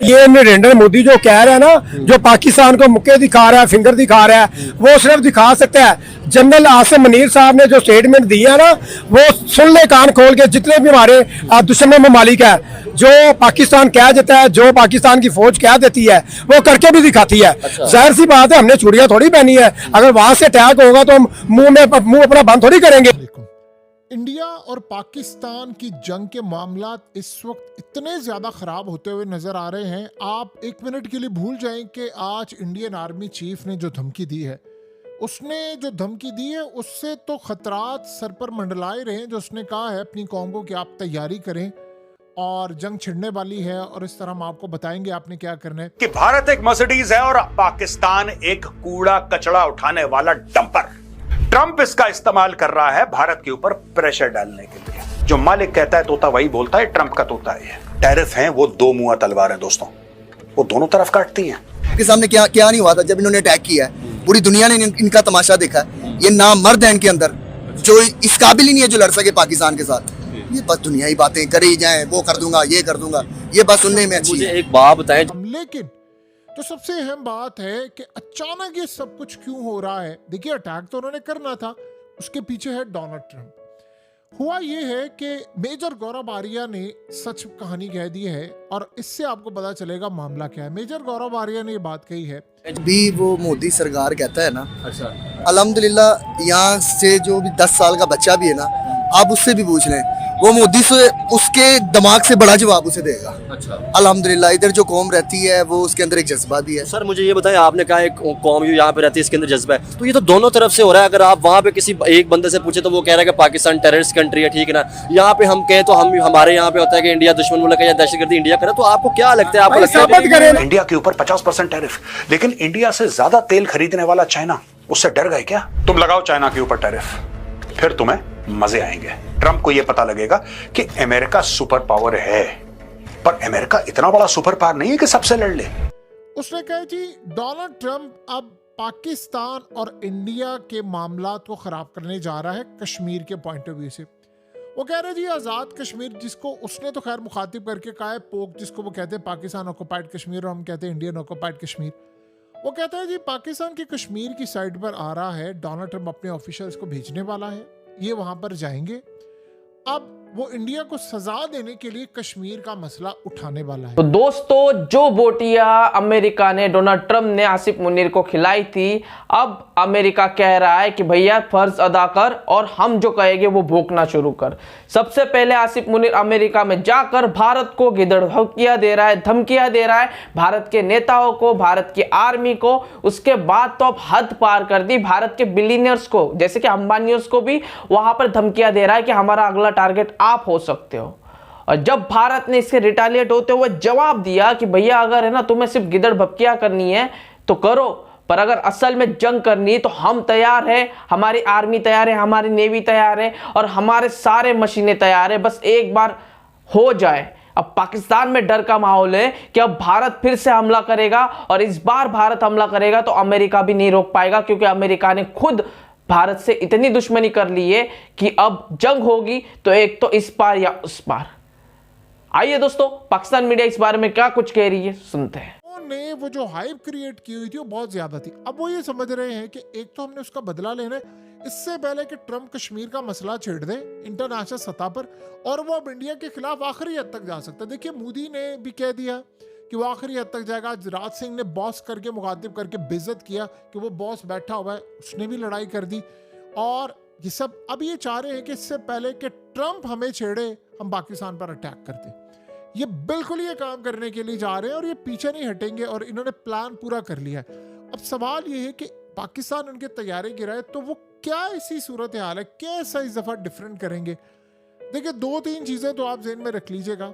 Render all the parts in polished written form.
ये नरेंद्र मोदी जो कह रहा है ना, जो पाकिस्तान को मुक्के दिखा रहा है, फिंगर दिखा रहा है, वो सिर्फ दिखा सकता है। जनरल आसिम मुनीर साहब ने जो स्टेटमेंट दिया ना, वो सुन ले कान खोल के, जितने भी हमारे दुश्मन ममालिक है, जो पाकिस्तान कह देता है, जो पाकिस्तान की फौज कह देती है, वो करके भी दिखाती है। जाहिर सी बात है, हमने चूड़ियां थोड़ी पहनी है, अगर वहां से अटैक होगा तो हम मुंह अपना बंद थोड़ी करेंगे। इंडिया और पाकिस्तान की जंग के मामलात इस वक्त इतने ज्यादा खराब होते हुए नजर आ रहे हैं, आप एक मिनट के लिए भूल जाएं कि आज इंडियन आर्मी चीफ ने जो धमकी दी है, उसने जो धमकी दी है उससे तो खतरात सर पर मंडलाए रहे हैं। जो उसने कहा है अपनी कौम को कि आप तैयारी करें और जंग छिड़ने वाली है, और इस तरह हम आपको बताएंगे आपने क्या करना है। कि भारत एक मर्सिडीज है और पाकिस्तान एक कूड़ा कचड़ा उठाने वाला डंपर। ट्रंप इसका इस्तेमाल कर रहा है भारत के ऊपर प्रेशर डालने के लिए। जो मालिक कहता है तोता वही बोलता है, ट्रंप का तोता है। टैरिफ हैं वो दो मुंहा तलवार है दोस्तों, वो दोनों तरफ काटती हैं। के सामने क्या क्या नहीं हुआ था जब इन्होंने अटैक किया है। पूरी दुनिया ने इनका तमाशा देखा है। ये नामर्द है इनके अंदर, जो इस काबिल ही नहीं है जो लड़ सके पाकिस्तान के साथ। ये बस दुनिया ही बातें करे ही जाए, वो कर दूंगा, ये कर दूंगा, ये बात सुनने में अच्छी है। एक बात बताएं, लेकिन तो सबसे अहम बात है कि अचानक ये सब कुछ क्यों हो रहा है। देखिए, अटैक तो उन्होंने करना था, उसके पीछे है डोनाल्ड ट्रंप। हुआ ये है कि मेजर गौरव आर्या ने सच कहानी कह दी है, और इससे आपको पता चलेगा मामला क्या है। मेजर गौरव आर्या ने ये बात कही है, भी वो मोदी सरकार कहता है ना, अल्हम्दुलिल्लाह यहाँ से जो भी 10 साल का बच्चा भी है ना, आप उससे भी पूछ लें, वो मोदी से उसके दिमाग से बड़ा जवाब उसे देगा। अल्हम्दुलिल्लाह इधर जो कौम रहती है वो उसके अंदर एक जज्बा भी है। सर मुझे ये बताएं, आपने कहा एक कौम यहाँ पे रहती है, इसके अंदर जज्बा है, तो ये तो दोनों तरफ से हो रहा है। अगर आप वहाँ पे किसी एक बंदे से पूछे तो वो कह रहा है कि पाकिस्तान टेररिस्ट कंट्री है, ठीक है ना। यहाँ पे हम कहें तो हमारे यहाँ पे होता है कि इंडिया दुश्मन मुल्क है या दहशतगर्दी इंडिया करे। तो आपको क्या लगता है, आपको लगता है इंडिया के ऊपर 50% टैरिफ, लेकिन इंडिया से ज्यादा तेल खरीदने वाला चाइना, उससे डर गए क्या? तुम लगाओ चाइना के ऊपर टैरिफ, फिर तुम्हें मजे आएंगे। ट्रंप को यह पता लगेगा कि अमेरिका सुपर पावर है, पर अमेरिका इतना बड़ा सुपर पावर नहीं है कि सबसे लड़ ले। उसने कहा जी डोनाल्ड ट्रंप अब पाकिस्तान और इंडिया के मामलात को खराब करने जा रहा है कश्मीर के पॉइंट ऑफ व्यू से। वो कह रहे जी आज़ाद कश्मीर, जिसको उसने तो खैर मुखातिब करके कहा है पोक, जिसको वो कहते हैं पाकिस्तान ऑक्युपाइड कश्मीर और हम कहते हैं इंडियन ऑक्युपाइड कश्मीर। वो कहता है जी पाकिस्तान की कश्मीर की साइड पर आ रहा है, डोनाल्ड ट्रंप अपने ऑफिशियल्स को भेजने वाला है, ये वहां पर जाएंगे। अब वो इंडिया को सजा देने के लिए कश्मीर का मसला उठाने वाला है। तो दोस्तों, जो बोटियां अमेरिका ने, डोनाल्ड ट्रंप ने आसिफ मुनीर को खिलाई थी, अब अमेरिका कह रहा है कि भैया फर्ज अदा कर और हम जो कहेंगे वो भोंकना शुरू कर। सबसे पहले आसिफ मुनीर अमेरिका में जाकर भारत को गिदड़धमकियां दे रहा है, धमकियां दे रहा है भारत के नेताओं को, भारत की आर्मी को। उसके बाद तो अब हद पार कर दी, भारत के बिलियनियर्स को, जैसे कि अंबानियों को भी वहां पर धमकियां दे रहा है कि हमारा अगला टारगेट आप हो सकते हो। और जब भारत ने इसके रिटालिएट होते हुए जवाब दिया कि भैया अगर है ना तुम्हें सिर्फ गिदड़ भपकिया करनी है तो करो, पर अगर असल में जंग करनी है तो हम तैयार हैं, हमारी आर्मी तैयार है, हमारी नेवी तैयार है और हमारे सारे मशीनें तैयार है, बस एक बार हो जाए। अब पाकिस्तान में डर का माहौल है कि अब भारत फिर से हमला करेगा, और इस बार भारत हमला करेगा तो अमेरिका भी नहीं रोक पाएगा, क्योंकि अमेरिका ने खुद भारत से इतनी दुश्मनी कर ली है कि अब जंग होगी तो एक तो इस पार या उस पार। आइए दोस्तों, पाकिस्तान मीडिया इस बारे में क्या कुछ कह रही है, सुनते हैं। ने वो जो हाइप क्रिएट की हुई थी वो बहुत ज्यादा थी। अब वो ये समझ रहे हैं कि एक तो हमने उसका बदला लेना है, इससे पहले कि ट्रंप कश्मीर का मसला छेड़ दे इंटरनेशनल सतह पर, और वो अब इंडिया के खिलाफ आखिरी हद तक जा सकता है। देखिए, मोदी ने भी कह दिया कि वो आखिरी हद तक जाएगा। आज राज सिंह ने बॉस करके मुखातिब करके बेइज्जत किया कि वो बॉस बैठा हुआ है, उसने भी लड़ाई कर दी। और ये सब अब ये चाह रहे हैं कि इससे पहले कि ट्रंप हमें छेड़े हम पाकिस्तान पर अटैक करते। ये बिल्कुल ये काम करने के लिए जा रहे हैं और ये पीछे नहीं हटेंगे, और इन्होंने प्लान पूरा कर लिया है। अब सवाल ये है कि पाकिस्तान उनके तैयारी गिराए तो वो क्या ऐसी सूरत हाल है, कैसा इस दफा डिफरेंट करेंगे। देखिए, 2-3 चीजें तो आप ज़हन में रख लीजिएगा।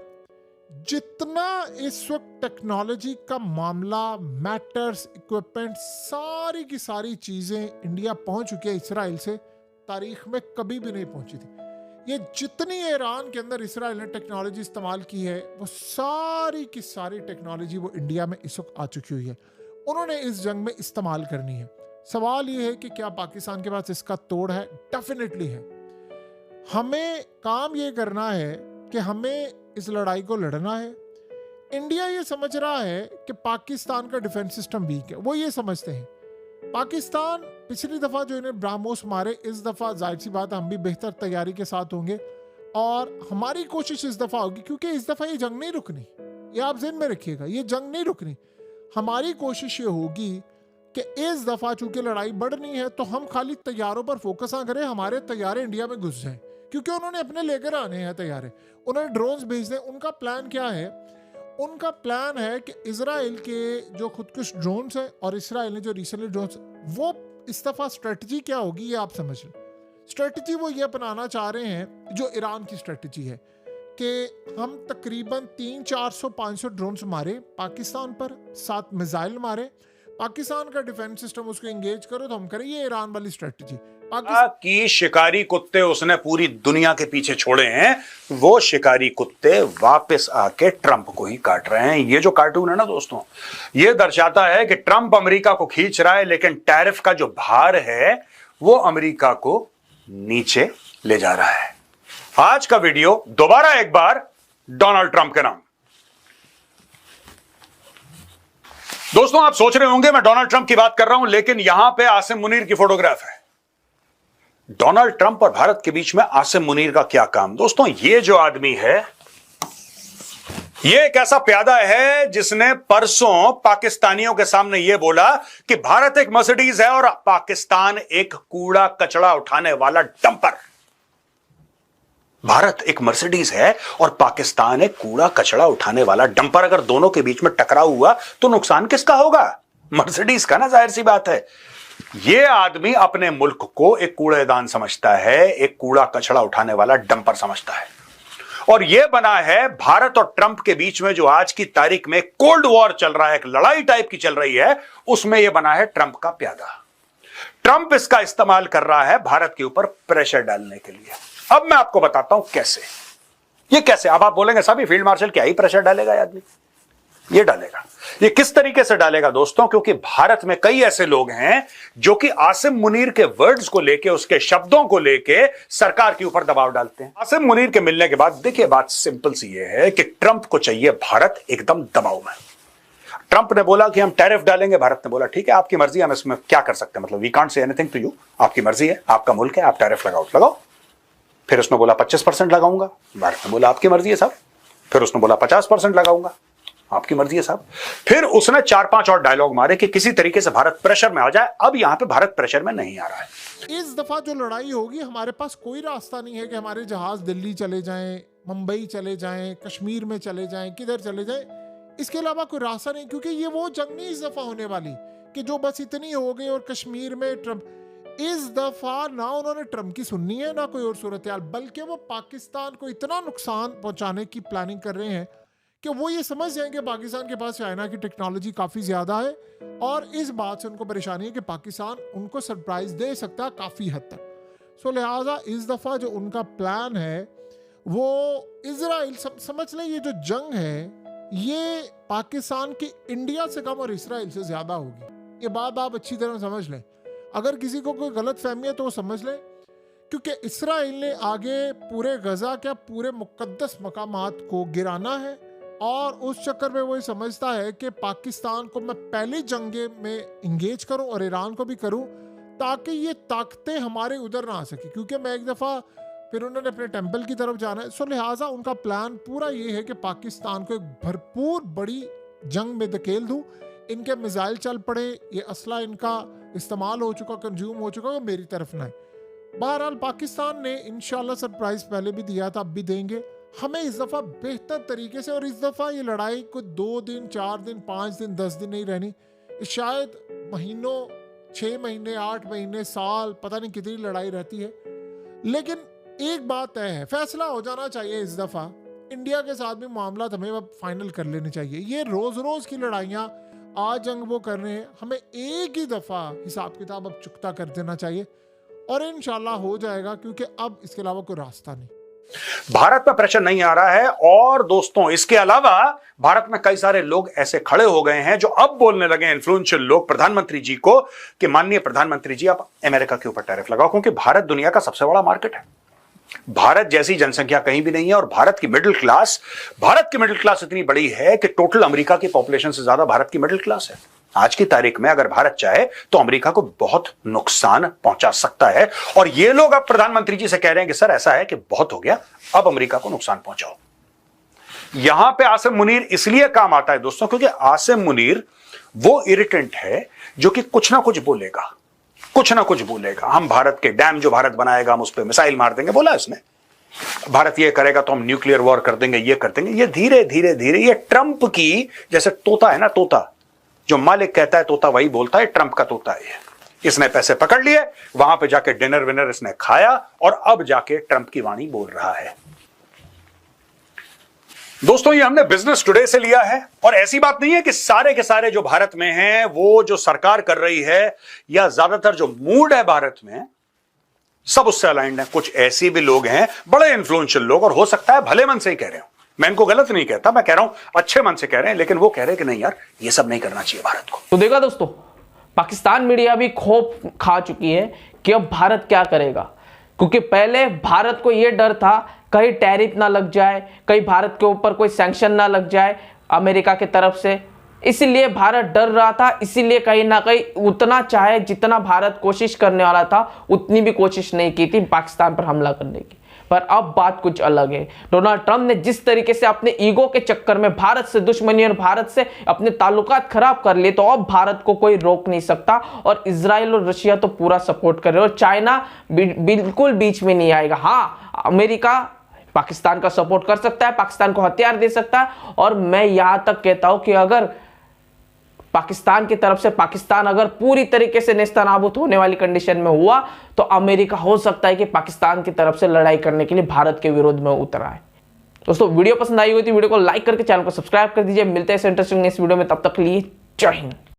जितना इस वक्त टेक्नोलॉजी का मामला, मैटर्स, इक्विपमेंट, सारी की सारी चीजें इंडिया पहुंच चुकी है इसराइल से, तारीख में कभी भी नहीं पहुंची थी। ये जितनी ईरान के अंदर इसराइल ने टेक्नोलॉजी इस्तेमाल की है, वो सारी की सारी टेक्नोलॉजी वो इंडिया में इस वक्त आ चुकी हुई है। उन्होंने इस जंग में इस्तेमाल करनी है। सवाल ये है कि क्या पाकिस्तान के पास इसका तोड़ है? डेफिनेटली है। हमें काम ये करना है कि हमें इस लड़ाई को लड़ना है, इंडिया ये समझ रहा है कि पाकिस्तान का डिफेंस सिस्टम वीक है, वो ये समझते हैं। पाकिस्तान पिछली दफा जो इन्हें ब्राह्मोस मारे, इस दफा जाहिर सी बात है हम भी बेहतर तैयारी के साथ होंगे और हमारी कोशिश इस दफा होगी, क्योंकि इस दफा ये जंग नहीं रुकनी, ये आप ज़हन में रखिएगा, ये जंग नहीं रुकनी। हमारी कोशिश ये होगी कि इस दफा चूंकि लड़ाई बढ़नी है तो हम खाली तैयारों पर फोकस ना करें, हमारे तैयारे इंडिया में घुस जाएं, क्योंकि उन्होंने अपने लेकर आने हैं तैयारे, उन्होंने ड्रोन्स भेजने। उनका प्लान क्या है? उनका प्लान है कि इजराइल के जो खुदकुश ड्रोन्स हैं और इसराइल ने जो रिसेंटली ड्रोन्स, वो इस दफा स्ट्रेटजी क्या होगी ये आप समझ लें। स्ट्रेटजी वो ये अपनाना चाह रहे हैं जो ईरान की स्ट्रेटजी है कि हम तकरीबन 300-400-500 ड्रोन्स मारे पाकिस्तान पर, 7 मिसाइल मारे, पाकिस्तान का डिफेंस सिस्टम उसको एंगेज करो तो हम करें, ये ईरान वाली स्ट्रेटजी। कि शिकारी कुत्ते उसने पूरी दुनिया के पीछे छोड़े हैं, वो शिकारी कुत्ते वापस आके ट्रंप को ही काट रहे हैं। ये जो कार्टून है ना दोस्तों, ये दर्शाता है कि ट्रंप अमेरिका को खींच रहा है, लेकिन टैरिफ का जो भार है वो अमेरिका को नीचे ले जा रहा है। आज का वीडियो दोबारा एक बार डोनाल्ड ट्रंप के नाम। दोस्तों आप सोच रहे होंगे मैं डोनाल्ड ट्रंप की बात कर रहा हूं, लेकिन यहां पे आसिम मुनीर की फोटोग्राफ है। डोनाल्ड ट्रंप और भारत के बीच में आसिम मुनीर का क्या काम? दोस्तों ये जो आदमी है, ये एक ऐसा प्यादा है जिसने परसों पाकिस्तानियों के सामने यह बोला कि भारत एक मर्सिडीज है और पाकिस्तान एक कूड़ा कचड़ा उठाने वाला डंपर। भारत एक मर्सिडीज है और पाकिस्तान एक कूड़ा कचड़ा उठाने वाला डंपर। अगर दोनों के बीच में टकराव हुआ तो नुकसान किसका होगा? मर्सिडीज का ना, जाहिर सी बात है। यह आदमी अपने मुल्क को एक कूड़ेदान समझता है, एक कूड़ा कचड़ा उठाने वाला डंपर समझता है। और यह बना है भारत और ट्रंप के बीच में जो आज की तारीख में कोल्ड वॉर चल रहा है, एक लड़ाई टाइप की चल रही है, उसमें यह बना है ट्रंप का प्यादा। ट्रंप इसका इस्तेमाल कर रहा है भारत के ऊपर प्रेशर डालने के लिए। अब मैं आपको बताता हूं कैसे। ये कैसे? अब आप बोलेंगे साहब ये फील्ड मार्शल क्या ही प्रेशर डालेगा ये आदमी? ये डालेगा। ये किस तरीके से डालेगा दोस्तों? क्योंकि भारत में कई ऐसे लोग हैं जो कि आसिम मुनीर के वर्ड्स को लेके, उसके शब्दों को लेके सरकार के ऊपर दबाव डालते हैं। आसिम मुनीर के मिलने के बाद देखिए बात सिंपल सी ये है कि ट्रंप को चाहिए भारत एकदम दबाव में। ट्रंप ने बोला कि हम टैरिफ डालेंगे, भारत ने बोला ठीक है आपकी मर्जी, हम इसमें क्या कर सकते हैं, मतलब we can't say anything to you, आपकी मर्जी है, आपका मुल्क है, आप टैरिफ लगाओ। फिर उसने बोला 25% लगाऊंगा, भारत ने बोला आपकी मर्जी है साहब। फिर उसने बोला 50% लगाऊंगा, आपकी मर्जी है साहब। फिर उसने 4-5 और डायलॉग मारे कि किसी तरीके से भारत प्रेशर में आ जाए। अब यहां पे भारत प्रेशर में नहीं आ रहा है। इस दफा जो लड़ाई होगी, हमारे पास कोई रास्ता नहीं है कि हमारे जहाज दिल्ली चले जाएं, मुंबई चले जाएं, कश्मीर में चले जाएं, किधर चले जाएं, इसके अलावा कोई रास्ता नहीं। क्योंकि ये वो जंग नहीं इस दफा होने वाली कि जो बस इतनी हो गई और कश्मीर में ट्रंप। इस दफा ना उन्होंने ट्रंप की सुननी है ना कोई और सूरत हाल, बल्कि वो पाकिस्तान को इतना नुकसान पहुंचाने की प्लानिंग कर रहे हैं कि वो ये समझ जाएंगे पाकिस्तान के पास चाइना की टेक्नोलॉजी काफ़ी ज़्यादा है और इस बात से उनको परेशानी है कि पाकिस्तान उनको सरप्राइज दे सकता है काफ़ी हद तक। सो लिहाजा इस दफ़ा जो उनका प्लान है वो इजराइल, समझ लें ये जो जंग है ये पाकिस्तान की इंडिया से कम और इसराइल से ज़्यादा होगी। ये बात आप अच्छी तरह समझ लें। अगर किसी को कोई गलत फहमी है तो वो समझ लें, क्योंकि इसराइल ने आगे पूरे गजा क्या पूरे मुकद्दस मकामात को गिराना है और उस चक्कर में वो समझता है कि पाकिस्तान को मैं पहली जंगे में इंगेज करूं और ईरान को भी करूं ताकि ये ताकतें हमारे उधर ना आ सके, क्योंकि मैं एक दफ़ा फिर उन्होंने अपने टेंपल की तरफ जाना है। सो लिहाजा उनका प्लान पूरा ये है कि पाकिस्तान को एक भरपूर बड़ी जंग में धकेल दूं, इनके मिसाइल चल पड़े, ये असला इनका इस्तेमाल हो चुका, कंज्यूम हो चुका, मेरी तरफ ना है। बहरहाल पाकिस्तान ने इंशाल्लाह सरप्राइज पहले भी दिया था, अब भी देंगे। हमें इस दफ़ा बेहतर तरीके से, और इस दफ़ा ये लड़ाई को 2 दिन 4 दिन 5 दिन 10 दिन नहीं रहनी, शायद महीनों 6 महीने 8 महीने साल, पता नहीं कितनी लड़ाई रहती है। लेकिन एक बात तय है, फैसला हो जाना चाहिए इस दफ़ा। इंडिया के साथ भी मामला हमें अब फाइनल कर लेने चाहिए। ये रोज़ रोज़ की लड़ाइयाँ, आज जंग वो कर रहे हैं, हमें एक ही दफ़ा हिसाब किताब अब चुकता कर देना चाहिए और इंशाल्लाह हो जाएगा, क्योंकि अब इसके अलावा कोई रास्ता नहीं। भारत पर प्रेशर नहीं आ रहा है। और दोस्तों इसके अलावा भारत में कई सारे लोग ऐसे खड़े हो गए हैं जो अब बोलने लगे, इन्फ्लुएंशियल लोग, प्रधानमंत्री जी को कि माननीय प्रधानमंत्री जी आप अमेरिका के ऊपर टैरिफ लगाओ, क्योंकि भारत दुनिया का सबसे बड़ा मार्केट है। भारत जैसी जनसंख्या कहीं भी नहीं है और भारत की मिडिल क्लास इतनी बड़ी है कि टोटल अमेरिका की पॉपुलेशन से ज्यादा भारत की मिडिल क्लास है। आज की तारीख में अगर भारत चाहे तो अमेरिका को बहुत नुकसान पहुंचा सकता है और ये लोग अब प्रधानमंत्री जी से कह रहे हैं कि सर ऐसा है कि बहुत हो गया, अब अमेरिका को नुकसान पहुंचाओ। यहां पे आसिम मुनीर इसलिए काम आता है दोस्तों क्योंकि आसिम मुनीर वो इरिटेंट है जो कि कुछ ना कुछ बोलेगा। हम भारत के डैम जो भारत बनाएगा हम उस पर मिसाइल मार देंगे, बोला इसने। भारत ये करेगा तो हम न्यूक्लियर वॉर कर देंगे, ये कर देंगे। ये धीरे धीरे ये ट्रंप की जैसे तोता है ना, तोता जो मालिक कहता है तोता वही बोलता है, ट्रंप का तोता है। इसने पैसे पकड़ लिए, वहां पे जाके डिनर विनर इसने खाया और अब जाके ट्रंप की वाणी बोल रहा है। दोस्तों ये हमने बिजनेस टुडे से लिया है और ऐसी बात नहीं है कि सारे के सारे जो भारत में हैं वो जो सरकार कर रही है या ज्यादातर जो मूड है भारत में सब उससे अलाइंड है। कुछ ऐसे भी लोग हैं बड़े इन्फ्लुएंशियल लोग और हो सकता है भले मन से ही कह रहे हो, मैं इनको गलत नहीं कहता, मैं कह रहा हूं अच्छे मन से कह रहे हैं, लेकिन वो कह रहे हैं कि नहीं यार ये सब नहीं करना चाहिए भारत को। तो देखा दोस्तों, पाकिस्तान मीडिया भी खौफ खा चुकी है कि अब भारत क्या करेगा, क्योंकि पहले भारत को यह डर था कहीं टैरिफ ना लग जाए, कहीं भारत के ऊपर कोई सैंक्शन ना लग जाए अमेरिका की तरफ से, इसीलिए भारत डर रहा था। इसीलिए कहीं ना कहीं उतना चाहे जितना भारत कोशिश करने वाला था उतनी भी कोशिश नहीं की थी पाकिस्तान पर हमला करने की। पर अब बात कुछ अलग है। डोनाल्ड ट्रंप ने जिस तरीके से अपने ईगो के चक्कर में भारत से दुश्मनी और भारत से अपने ताल्लुकात खराब कर लिए, तो अब भारत को कोई रोक नहीं सकता। और इजराइल और रशिया तो पूरा सपोर्ट कर रहे हैं और चाइना बिल्कुल बीच में नहीं आएगा। हाँ, अमेरिका पाकिस्तान का सपोर्ट कर सकता है, पाकिस्तान को हथियार दे सकता है। और मैं यहां तक कहता हूं कि अगर पाकिस्तान की तरफ से पाकिस्तान अगर पूरी तरीके से नेस्तनाबूद होने वाली कंडीशन में हुआ तो अमेरिका हो सकता है कि पाकिस्तान की तरफ से लड़ाई करने के लिए भारत के विरोध में उतर आए। दोस्तों वीडियो पसंद आई हुई तो वीडियो को लाइक करके चैनल को सब्सक्राइब कर दीजिए। मिलते हैं इंटरेस्टिंग नेक्स्ट वीडियो में, तब तक के लिए जय हिंद।